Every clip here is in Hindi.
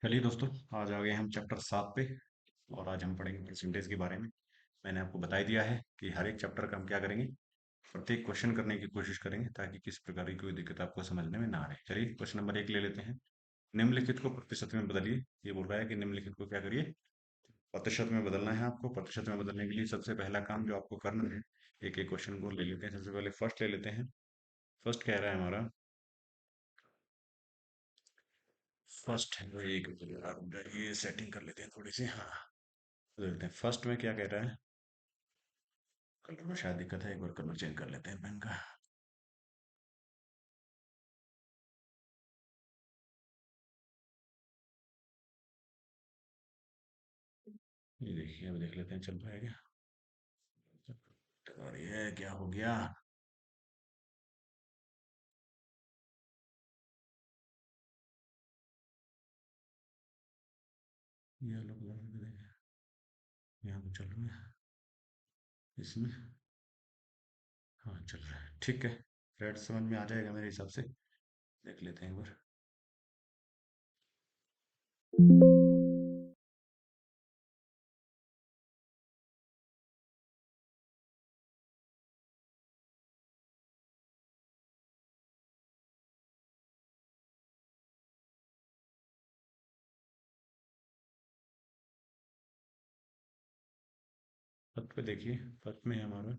चलिए दोस्तों, आज आ गए हम चैप्टर 7 पे। और आज हम पढ़ेंगे परसेंटेज के बारे में। मैंने आपको बता ही दिया है कि हर एक चैप्टर का हम क्या करेंगे, प्रत्येक क्वेश्चन करने की कोशिश करेंगे ताकि किसी प्रकार की कोई दिक्कत आपको समझने में ना आए। चलिए क्वेश्चन नंबर 1 ले लेते हैं। निम्नलिखित को प्रतिशत में बदलिए। ये बोल रहा है कि निम्नलिखित को क्या करिए, प्रतिशत में बदलना है आपको। प्रतिशत में बदलने के लिए सबसे पहला काम जो आपको करना है, एक एक क्वेश्चन को ले लेते हैं। सबसे पहले फर्स्ट ले लेते हैं। फर्स्ट कह रहा है हमारा, फर्स्ट है वो एक, ये सेटिंग कर लेते हैं थोड़ी सी। हाँ, देखते हैं फर्स्ट में क्या कह रहा है। कलर में शायद दिक्कत है, एक बार कलर चेंज कर लेते हैं पेन का। ये देखिए, अब देख लेते हैं चल पाएगा। और ये क्या हो गया। ये अलग अलग यहाँ पे चल रहा है इसमें। हाँ चल रहा है, ठीक है। रेड समझ में आ जाएगा मेरे हिसाब से। देख लेते हैं एक बार। पद पे देखिए, पद में है हमारा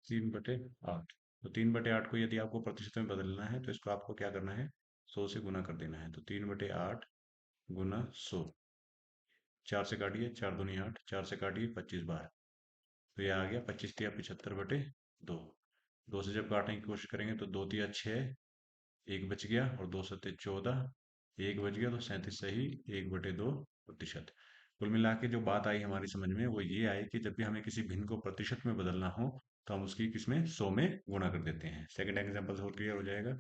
3/8। तो 3/8 को यदि आपको प्रतिशत में बदलना है तो इसको आपको क्या करना है, 100 से गुना कर देना है। तो 3/8 गुना 100। 4 से काटिए, 4 दूनी 8, 4 से काटिए 25 बार। तो ये आ गया 25 तिया 75/2। दो से जब काटने की कोशिश करेंगे तो 2 तिया 6, एक बच गया, और 2 सत्ते 14, एक बच गया, तो 37 सही 1/2 प्रतिशत। कुल मिला के जो बात आई हमारी समझ में वो ये आई कि जब भी हमें किसी भिन्न को प्रतिशत में बदलना हो तो हम उसकी किसमें, 100 में गुणा कर देते हैं। सेकंड एग्जांपल और क्लियर हो जाएगा।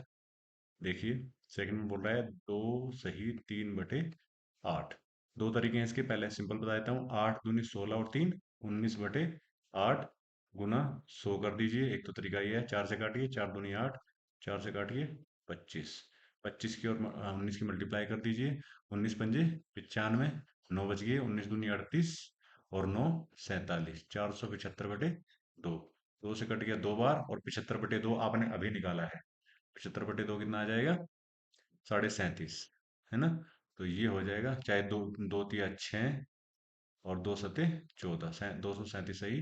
देखिए, सेकंड में बोल रहा है 2 सही 3/8। दो तरीके हैं इसके, पहले सिंपल बता देता हूँ। 8 दूनी 16 और 3 19/8 गुना 100 कर दीजिए। एक तो तरीका ये है, 4 से काटिए, 4 दूनी 8, 4 से काटिए 25। 25 की और 19 की मल्टीप्लाई कर दीजिए। 19 पंजे 95, 9 बच गए, 19 दूनी 38 और 9 47, 475/2। दो से कट गया 2 बार, और 75/2 आपने अभी निकाला है। 75/2 कितना आ जाएगा, 37.5, है ना। तो ये हो जाएगा, चाहे दो, 2 तिया 6 और 2 सत्ते 14, 237 सही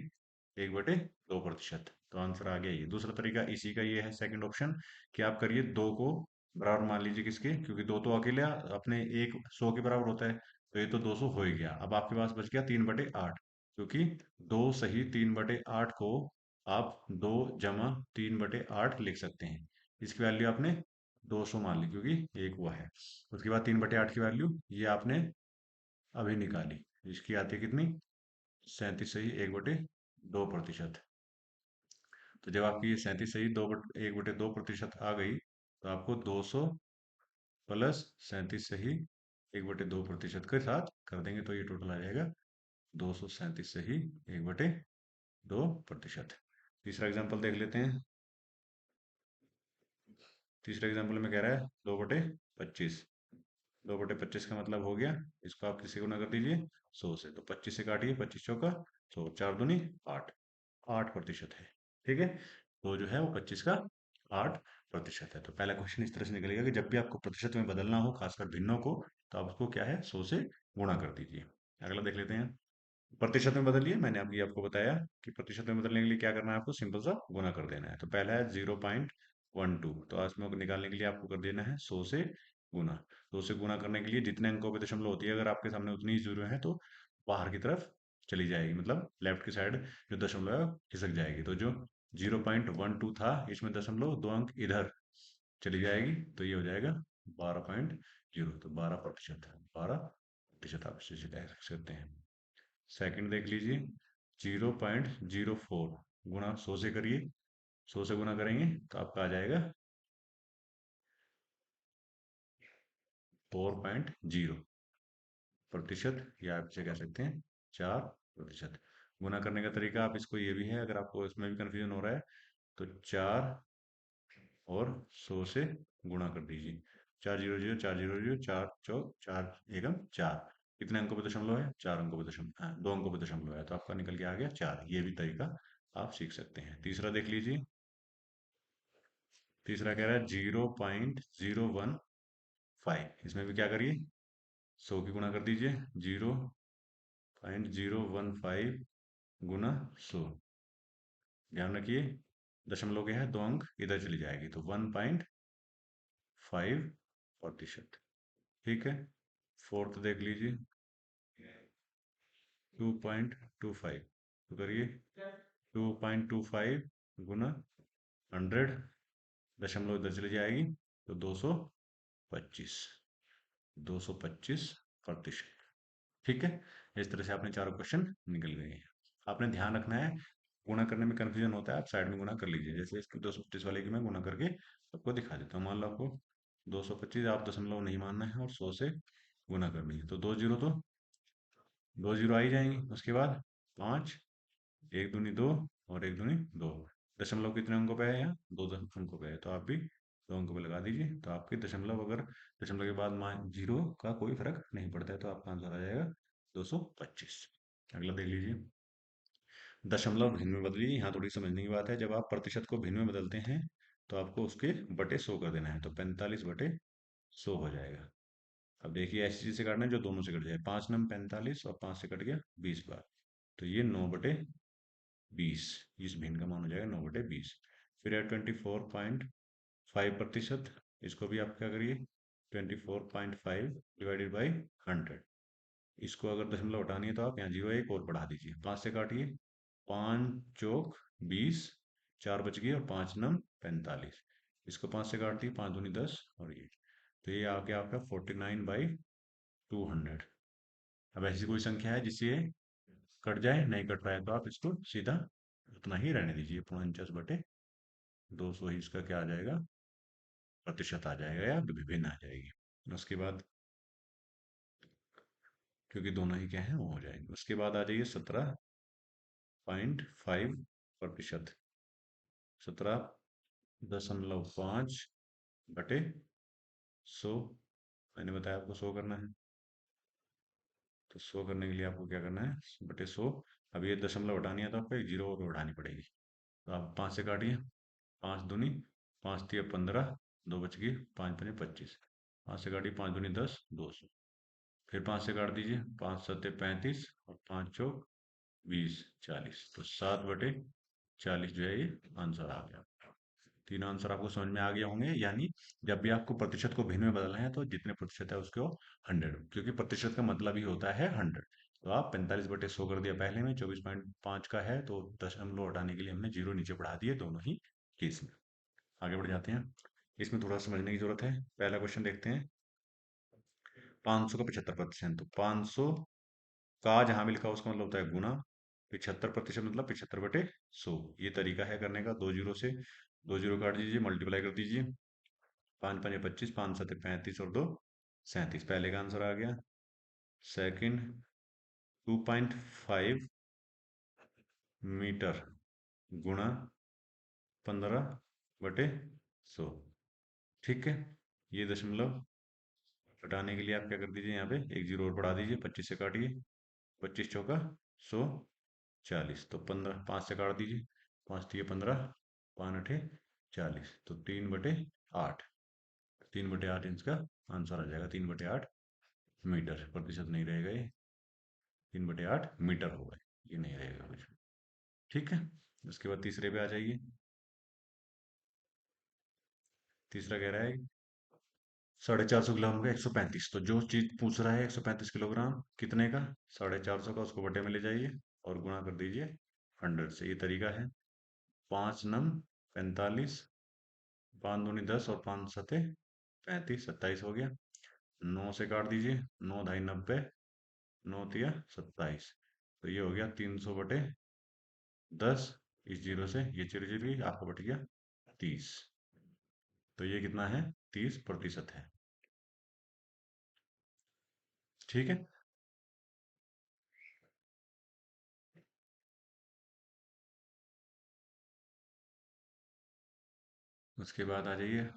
1/2 प्रतिशत। तो आंसर आ गया ये। दूसरा तरीका इसी का ये है, सेकंड ऑप्शन, कि आप करिए दो को बराबर मान लीजिए किसके, क्योंकि दो तो अकेले अपने एक 100 के बराबर होता है। तो ये तो 200 हो ही गया। अब आपके पास बच गया 3/8, क्योंकि 2 सही 3/8 को आप 2 जमा 3/8 लिख सकते हैं। इसकी वैल्यू आपने 200 मान ली, क्योंकि एक हुआ है। उसके बाद 3/8 की वैल्यू ये आपने अभी निकाली। इसकी आती है कितनी, 37 सही 1/2 प्रतिशत। तो जब आपकी ये 37 सही 1/2 प्रतिशत आ गई, तो आपको 200 प्लस 37 सही 1/2 प्रतिशत के साथ कर देंगे, तो ये टोटल आ जाएगा 237 सही 1/2 प्रतिशत। तीसरा एग्जाम्पल देख लेते हैं। तीसरे एग्जाम्पल में कह रहा है 2/25। 2/25 का मतलब हो गया, इसको आप किसी गुना कर दीजिए 100 से। तो 25 से काटिए, 25 चौका 100, 4 दूनी 8, 8% है। ठीक है, तो जो है वो 25 का 8% है। तो पहला क्वेश्चन इस तरह से निकलेगा कि जब भी आपको प्रतिशत में बदलना हो, खासकर भिन्नों को, तो आप उसको क्या है, 100 से गुणा कर दीजिए। अगला देख लेते हैं। प्रतिशत में बदलिए। मैंने अभी आपको बताया कि प्रतिशत में बदलने के लिए क्या करना है, आपको सिंपल सा गुना कर देना है। तो पहला है 0.12, तो इसमें को निकालने के लिए आपको कर देना है 100 से गुना। 100 से गुना करने के लिए जितने अंकों पे दशमलव होती है, अगर आपके सामने उतनी ही जीरो है तो बाहर की तरफ चली जाएगी, मतलब लेफ्ट की साइड जो दशमलव है खिसक जाएगी। तो जो 0.12 था, इसमें दशमलव 2 अंक इधर चली जाएगी, तो ये हो जाएगा 12.0। तो 12%, 12% आप इसे कह सकते हैं। सेकंड देख लीजिए, 0.04 गुना 100 से करिए। 100 से गुना करेंगे तो आपका आ जाएगा 4.0 प्रतिशत, या आप इसे कह सकते हैं 4%। गुना करने का तरीका आप इसको ये भी है, अगर आपको इसमें भी कंफ्यूजन हो रहा है, तो 4 और 100 से गुणा कर दीजिए। 400 400 चार चौक चार एकम चार। कितने अंकों पे दशमलव है? 4 अंकों पे दशमलव, हाँ, 2 अंकों पे दशमलव है, तो आपका निकल के आ गया 4। ये भी तरीका आप सीख सकते हैं। तीसरा देख लीजिए। तीसरा कह रहा है 0.01 5। इसमें भी क्या करिए, 100 की गुणा कर दीजिए। 0.015 गुना 100। ध्यान रखिए दशमलव क्या है, 2 अंक इधर चली जाएगी, तो 1.5%। ठीक है। फोर्थ देख लीजिए। 2.25, तो करिए 2.25 गुना 100। दशमलव इधर चली जाएगी, तो 225। 225%। ठीक है। इस तरह से आपने चारों क्वेश्चन निकल गए हैं। आपने ध्यान रखना है, गुणा करने में कंफ्यूजन होता है, आप साइड में गुणा कर लीजिए। जैसे इसकी 225 वाले की मैं गुणा करके आपको दिखा देता हूँ। मान लो आपको 225, आप दशमलव नहीं मानना है और 100 से गुणा करनी है, तो 20 तो 20 आ ही जाएंगे। उसके बाद 5, एक दूनी 2 और एक दूनी 2। दशमलव कितने अंकों पे है? यहाँ 2 अंकों पे है, तो आप भी 2 अंकों पे लगा दीजिए। तो आपकी दशमलव, अगर दशमलव के बाद मान जीरो का कोई फर्क नहीं पड़ता है, तो आपका आंसर आ जाएगा 225। अगला देख लीजिए। दशमलव भिन्न में बदलिए। यहाँ थोड़ी समझने की बात है। जब आप प्रतिशत को भिन्न में बदलते हैं, तो आपको उसके बटे 100 कर देना है, तो 45/100 हो जाएगा। अब देखिए ऐसी चीज से काटना है जो दोनों से कट जाए। 5×9 = 45 और 5 से कट गया 20 बार, तो ये 9/20। इस भिन्न का मान हो जाएगा 9/20। फिर है 24.5%। इसको भी आप क्या करिए, 24.5 ÷ 100। इसको अगर दशमलव हटानी है, तो आप यहाँ जीरो एक और बढ़ा दीजिए। 5 से काटिए, 5 चौक 20, 4 बच गए, और 5×9 = 45। इसको 5 से काट दिए, 5 दूनी 10, और ये, तो ये आ गया आपका 49/200। अब ऐसी कोई संख्या है जिससे ये कट जाए? नहीं कट पाए, तो आप इसको सीधा उतना ही रहने दीजिए। 49/200 ही इसका क्या आ जाएगा, प्रतिशत आ जाएगा, या विभिन्न आ जाएगी। उसके बाद, क्योंकि दोनों ही क्या है वो हो जाएंगे। उसके बाद आ जाइए 17.5%। 17.5/100। मैंने बताया आपको 100 करना है, तो 100 करने के लिए आपको क्या करना है, बटे 100। अब ये दशमलव हटानी है, तो आपको एक जीरो और हटानी पड़ेगी। तो आप 5 से काटिए, 5 दूनी 5×3 = 15, 2 बच गए, 5×5 = 25। 5 से काटिए, 5 दूनी 10, 200। फिर 5 से काट दीजिए, 5×7 = 35, और 5 चौक 20, 40। तो 7/40 जो है ये आंसर आ गया। तीनों आंसर आपको समझ में आ गए होंगे। यानी जब भी आपको प्रतिशत को भिन्न में बदलना है, तो जितने प्रतिशत है उसको 100, क्योंकि प्रतिशत का मतलब ही होता है 100। तो आप 45/100 कर दिया पहले में, 24.5 का है, तो दशमलव हटाने के लिए हमने जीरो नीचे बढ़ा दिए दोनों ही केस में। आगे बढ़ जाते हैं। इसमें थोड़ा समझने की जरूरत है। पहला क्वेश्चन देखते हैं। 500 का 75%, तो 500 का जहां भी लिखा उसका मतलब होता है गुना। 75% मतलब 75/100। ये तरीका है करने का, दो जीरो से। दो जीरो काट दीजिए, मल्टीप्लाई कर दीजिए। 5×5 = 25, 5×7 = 35, और 2 37। पहले का आंसर आ गया। सेकंड, 2.5 मीटर गुणा 15/100। ठीक है। ये दशमलव हटाने के लिए आप क्या कर दीजिए, यहाँ पे एक जीरो और बढ़ा दीजिए। 25 से काटिए, 25 × 100 = 40। तो 15, 5 से काट दीजिए, 5×3 = 15, 5×8 = 40। तो 3/8। 3/8 इंच का आंसर आ जाएगा। 3/8 मीटर। प्रतिशत नहीं रहेगा ये, 3/8 मीटर होगा, ये नहीं रहेगा कुछ। ठीक है। उसके बाद तीसरे पे आ जाइए। तीसरा कह रहा है 450 ग्राम का 135। तो जो चीज पूछ रहा है 135 किलोग्राम कितने का, 450 का, उसको बटे में ले जाइए और गुणा कर दीजिए 100 से। ये तरीका है। 5×9 = 45, 5×2 = 10, और 5×7 = 35, 27 हो गया। 9 से काट दीजिए, 9×2 = 90, 9×3 = 27। तो ये हो गया 300/10। इस जीरो से ये जीरो जीरो गई, आपको बट गया 30। तो ये कितना है, 30% है। ठीक है। उसके बाद आ जाइए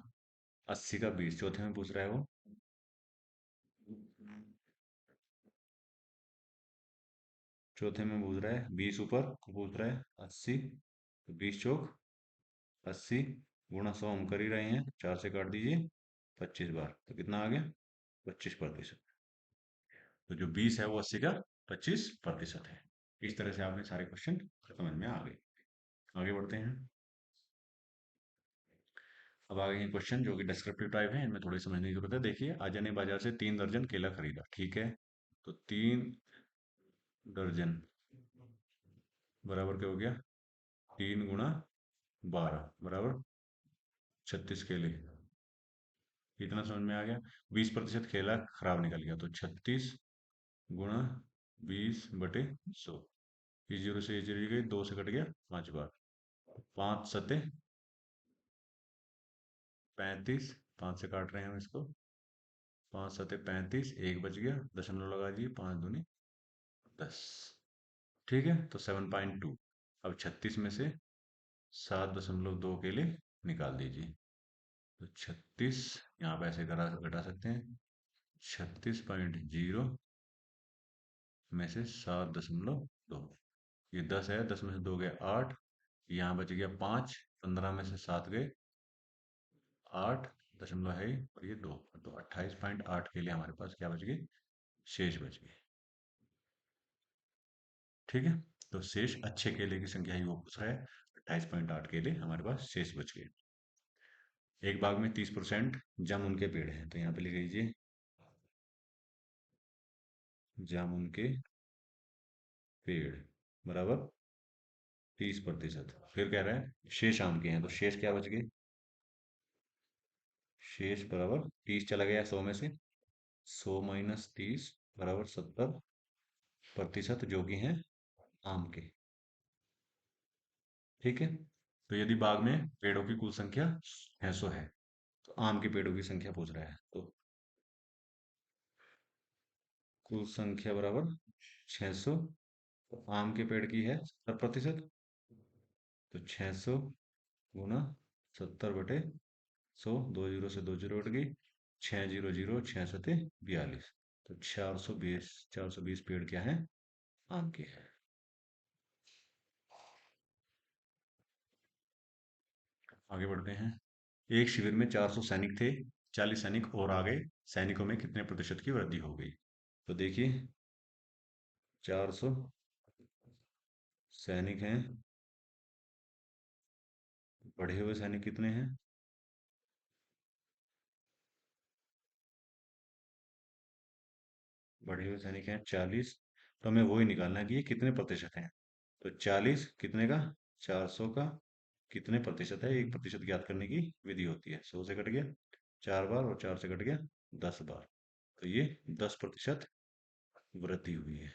80 का 20, चौथे में पूछ रहा है वो। चौथे में पूछ रहा है 20 ऊपर पूछ रहा है 80, तो 20 चौक 80, गुणा 100 हम कर ही रहे हैं, 4 से काट दीजिए 25 बार, तो कितना आ गया 25%। तो जो 20 है वो 80 का 25% है। इस तरह से आपने सारे क्वेश्चन समझ में आ गए। आगे बढ़ते हैं। अब आ गए हैं क्वेश्चन जो कि डिस्क्रिप्टिव टाइप है, इनमें थोड़ी समझने की जरूरत है। देखिए, अजय ने बाजार से 3 दर्जन केला खरीदा, ठीक है। तो 3 दर्जन बराबर क्या हो गया, 3 गुणा 12 बराबर 36 केले। इतना समझ में आ गया। 20% केला खराब निकल गया, तो 36 गुणा 20/100। ये जीरो से ये चली गई, 2 से कट गया 5 बार, 5 सते 35, 5 से काट रहे हैं हम इसको, 5 सते 35, एक बच गया, दशमलव लगा दिए, 5 दूनी 10। ठीक है, तो 7.2। अब 36 में से 7.2 के लिए निकाल दीजिए। तो 36 यहाँ पे ऐसे घटा घटा सकते हैं, 36.0 में से 7.2, ये 10 है, 10 में से 2 गए 8, यहाँ बच गया 5, 15 में से 7 गए 8, दशमलव है और ये 2, तो 28.8 के लिए हमारे पास क्या बच गई, शेष बच गए। ठीक है, तो शेष अच्छे केले की संख्या ही वो पूछ रहा है, 28.8 केले हमारे पास शेष बच गए। एक बाग में 30% जामुन के पेड़ हैं, तो यहाँ पे लिख लीजिए जामुन के पेड़ बराबर 30%। फिर कह रहा है शेष आम के हैं, तो शेष क्या बच गए, शेष बराबर 30 चला गया 100 में से, 100 - 30 बराबर 70% जो कि हैं आम के। ठीक है, तो यदि बाग में पेड़ों की कुल संख्या 600 है, तो आम के पेड़ों की संख्या पूछ रहा है, तो कुल संख्या बराबर 600, तो आम के पेड़ की है 70%, तो 600 गुना 70/100, 2 जीरो से 2 जीरो कट गई, 600, 6 सते 42, तो 420 पेड़ क्या है, आम के है। आगे बढ़ते हैं। एक शिविर में 400 सैनिक थे, 40 सैनिक और आ गए, सैनिकों में कितने प्रतिशत की वृद्धि हो गई। तो देखिए 400 सैनिक हैं, बढ़े हुए सैनिक कितने हैं, बढ़े हुए सैनिक हैं 40, तो हमें वही निकालना है कि ये कितने प्रतिशत हैं। तो 40 कितने का, 400 का कितने प्रतिशत है, 1% ज्ञात करने की विधि होती है। 100 से कट गया 4 बार और 4 से कट गया 10 बार, तो ये 10% वृद्धि हुई है।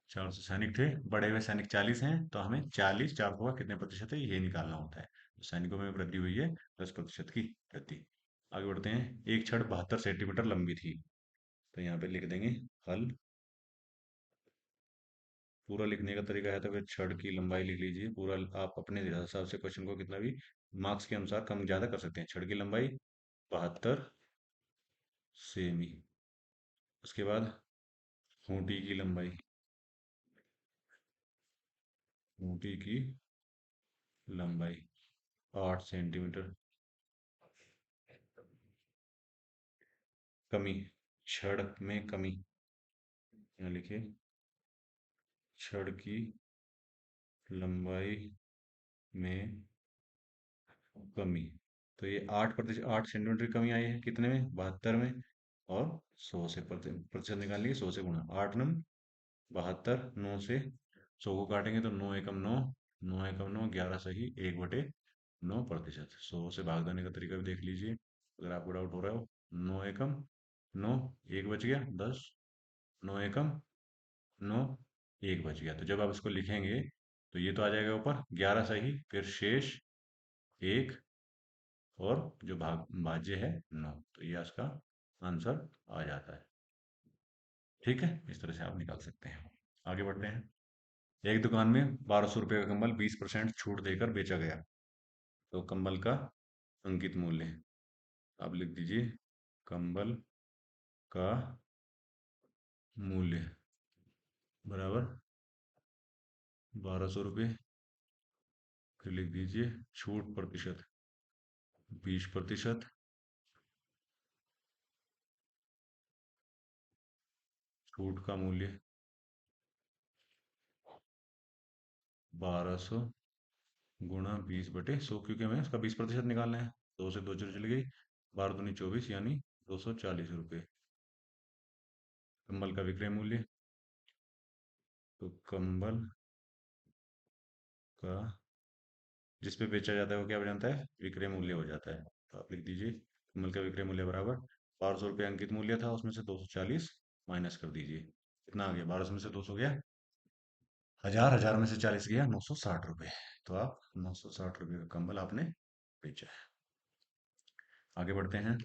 400 सैनिक थे, बड़े हुए सैनिक 40 हैं, तो हमें 40 400 का कितने प्रतिशत है ये निकालना होता है। तो सैनिकों में वृद्धि हुई है 10% की वृद्धि। आगे बढ़ते हैं। एक छड़ 72 सेंटीमीटर लंबी थी, तो यहाँ पे लिख देंगे हल। पूरा लिखने का तरीका है तो फिर छड़ की लंबाई लिख लीजिए पूरा, आप अपने हिसाब से क्वेश्चन को कितना भी मार्क्स के अनुसार कम ज्यादा कर सकते हैं। छड़ की लंबाई 72 सेमी। उसके बाद खूंटी की लंबाई, खूंटी की लंबाई 8 सेंटीमीटर। कमी, छड़ में कमी, यहाँ लिखिए छड़ की लंबाई में कमी, तो ये 8%, 8 सेंटीमीटर की कमी आई है, कितने में, 72 में। और 100 से प्रतिशत निकालेंगे, 100 से गुणा, 8 9 72, 9 से 100 को काटेंगे तो 9 एकम 9, 9 एकम 9, 11 सही 1/9%। 100 से भाग देने का तरीका भी देख लीजिए अगर आपको डाउट हो रहा हो। 9 एकम 9, एक बच गया 10, 9 एकम 9, एक बच गया। तो जब आप इसको लिखेंगे तो ये तो आ जाएगा ऊपर 11 सही, फिर शेष एक, और जो भाज्य है 9, तो ये इसका आंसर आ जाता है। ठीक है, इस तरह से आप निकाल सकते हैं। आगे बढ़ते हैं। एक दुकान में 1200 रुपये का कंबल 20% छूट देकर बेचा गया। तो कंबल का अंकित मूल्य आप लिख दीजिए, कंबल का मूल्य बराबर 1200 रुपये। फिर लिख दीजिए छूट प्रतिशत 20%। छूट का मूल्य 1200 गुणा 20/100, क्योंकि हमें उसका 20% निकालना है। 2 से 2 चली गई, 12 दूनी 24 यानी 240 रुपये। कंबल का विक्रय मूल्य, तो कंबल का जिस पे बेचा जाता है वो क्या हो जाता है, विक्रय मूल्य हो जाता है। तो आप लिख दीजिए कमल का विक्रय मूल्य बराबर 1200 रुपये अंकित मूल्य था, उसमें से 240 माइनस कर दीजिए। कितना आ गया, 1200 में से 200 गया 1000, 1000 में से 40 गया 960 रुपये। तो आप 960 रुपये का कंबल आपने बेचा है। आगे बढ़ते हैं,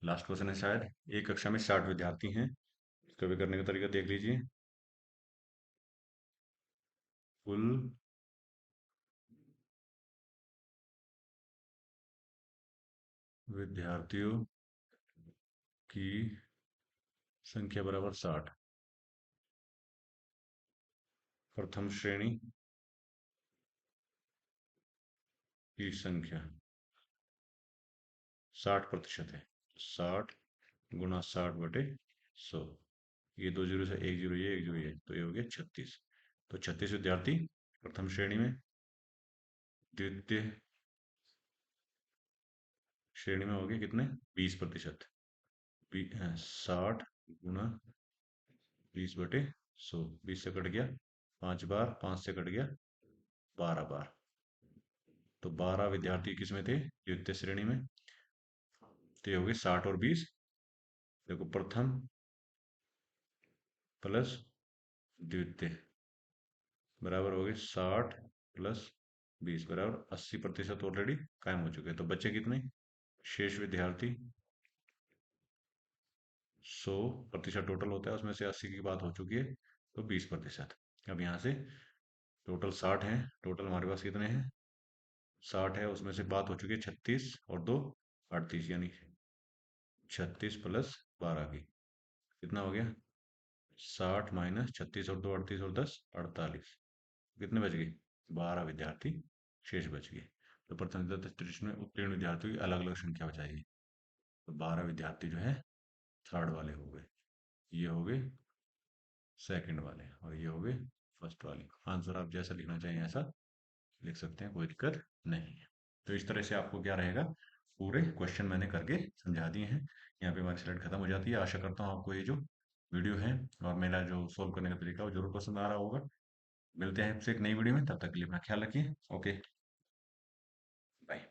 लास्ट क्वेश्चन है शायद। एक कक्षा में 60 विद्यार्थी हैं, इसका भी करने का तरीका देख लीजिए। कुल विद्यार्थियों की संख्या बराबर 60। प्रथम श्रेणी की संख्या 60% है। 60 गुणा 60/100। ये 2 जीरो से 1 जीरो, ये 1 जीरो ये, तो ये हो गया 36। तो 36 विद्यार्थी प्रथम श्रेणी में, द्वितीय श्रेणी में हो गए कितने, 20%। 60 गुणा 20/100, 20 से कट गया 5 बार, 5 से कट गया 12 बार। तो 12 विद्यार्थी किस में थे, द्वितीय श्रेणी में। तो ये हो गए 60 और 20। देखो प्रथम प्लस द्वितीय बराबर हो गए 60 + 20 बराबर 80% ऑलरेडी कायम हो चुके हैं। तो बच्चे कितने, शेष विद्यार्थी 100% टोटल होता है, उसमें से 80 की बात हो चुकी है, तो 20%। अब यहाँ से टोटल 60 है, टोटल हमारे पास कितने हैं, 60 है, उसमें से बात हो चुकी है 36 और 2 38, यानी 36 + 12 की कितना हो गया, 60 माइनस 36 और 2 38 और 10 48। कितने बच गए, 12 विद्यार्थी शेष बच गए। तो प्रथम दृष्टि में उत्तीर्ण विद्यार्थियों की अलग अलग संख्या बचाएगी। तो 12 विद्यार्थी जो है थर्ड वाले हो गए, ये हो गए सेकंड वाले, और ये हो गए फर्स्ट वाले। आंसर आप जैसा लिखना चाहिए ऐसा लिख सकते हैं, कोई दिक्कत नहीं है। तो इस तरह से आपको क्या रहेगा, पूरे क्वेश्चन मैंने करके समझा दिए हैं। यहाँ पे हमारी स्लाइड खत्म हो जाती है। आशा करता हूँ आपको ये जो वीडियो है और मेरा जो सोल्व करने का तरीका वो जरूर पसंद आ रहा होगा। मिलते हैं आपसे एक नई वीडियो में, तब तक के लिए अपना ख्याल रखिए। Okay, bye.